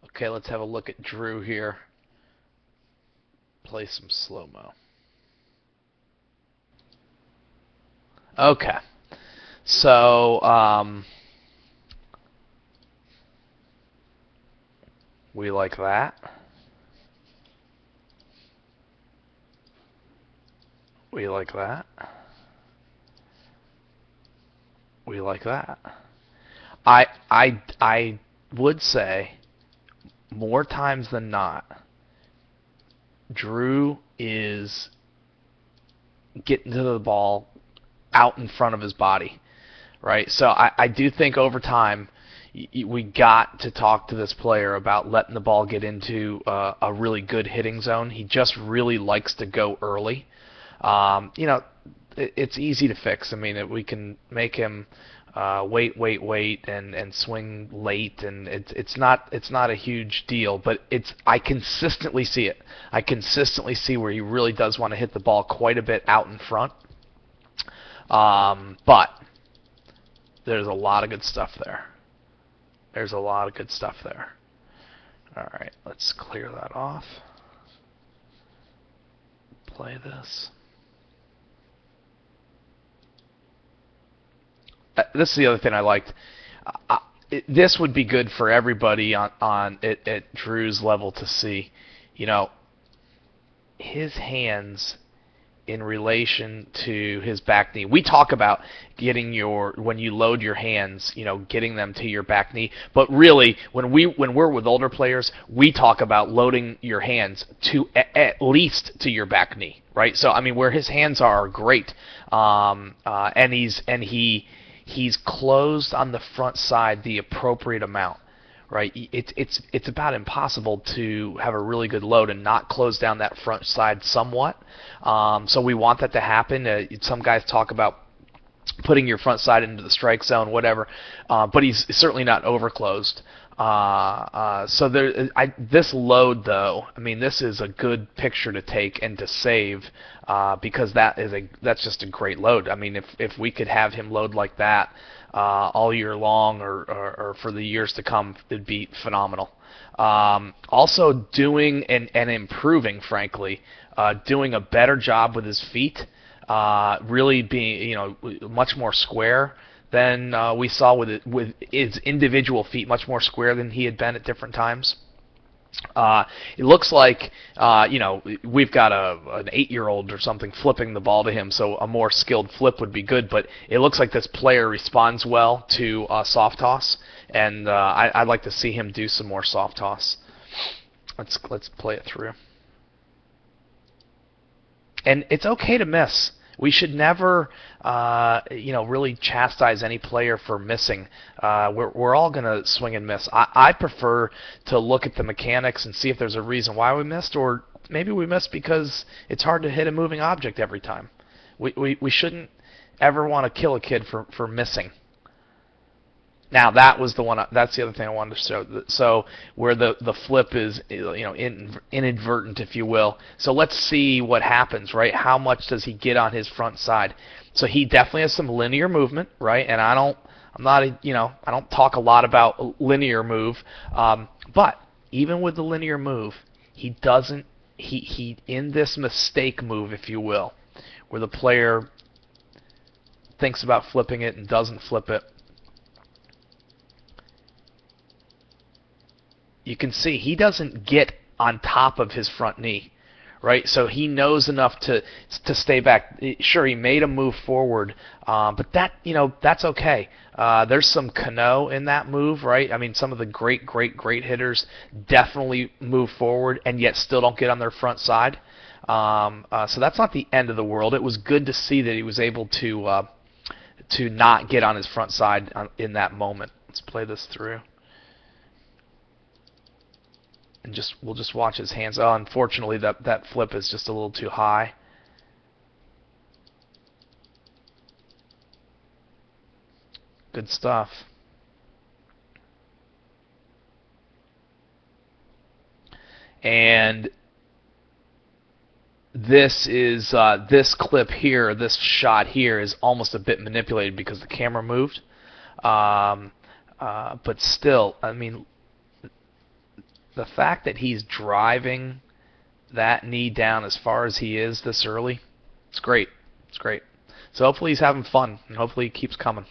Okay, let's have a look at Drew here. Play some slow-mo. Okay. So, we like that. We like that. We like that. I would say more times than not, Drew is getting to the ball out in front of his body, right? So I do think over time we got to talk to this player about letting the ball get into a really good hitting zone. He just really likes to go early. It's easy to fix. I mean, we can make him wait, and swing late, and it's not a huge deal. But I consistently see it. I consistently see where he really does want to hit the ball quite a bit out in front. But there's a lot of good stuff there. There's a lot of good stuff there. All right, let's clear that off. Play this. This is the other thing I liked. This would be good for everybody at Drew's level to see. You know, his hands in relation to his back knee. We talk about getting when you load your hands, getting them to your back knee. But really, when we're with older players, we talk about loading your hands to at least to your back knee, right? So I mean, where his hands are great, and he's closed on the front side the appropriate amount. Right, it's about impossible to have a really good load and not close down that front side somewhat. So we want that to happen. Some guys talk about putting your front side into the strike zone, whatever, but he's certainly not overclosed. So this load, though, I mean, this is a good picture to take and to save because that's just a great load. I mean, if we could have him load like that all year long or for the years to come, it'd be phenomenal. Also doing and improving, frankly, doing a better job with his feet, really being much more square than we saw with his individual feet, much more square than he had been at different times. It looks like we've got an 8-year-old or something flipping the ball to him, so a more skilled flip would be good. But it looks like this player responds well to soft toss, and I'd like to see him do some more soft toss. Let's play it through. And it's okay to miss. We should never, really chastise any player for missing. We're all going to swing and miss. I prefer to look at the mechanics and see if there's a reason why we missed, or maybe we missed because it's hard to hit a moving object every time. We shouldn't ever want to kill a kid for missing. Now that's the other thing I wanted to show. So where the flip is, inadvertent, if you will. So let's see what happens, right? How much does he get on his front side? So he definitely has some linear movement, right? And I don't talk a lot about linear move, but even with the linear move, he doesn't. He in this mistake move, if you will, where the player thinks about flipping it and doesn't flip it. You can see he doesn't get on top of his front knee, right? So he knows enough to stay back. Sure, he made a move forward, but that's okay. There's some Cano in that move, right? I mean, some of the great hitters definitely move forward and yet still don't get on their front side. So that's not the end of the world. It was good to see that he was able to not get on his front side in that moment. Let's play this through. And we'll just watch his hands. Oh, unfortunately, that flip is just a little too high. Good stuff. And this clip here, this shot here, is almost a bit manipulated because the camera moved. But still, I mean, the fact that he's driving that knee down as far as he is this early, it's great. It's great. So hopefully he's having fun, and hopefully he keeps coming.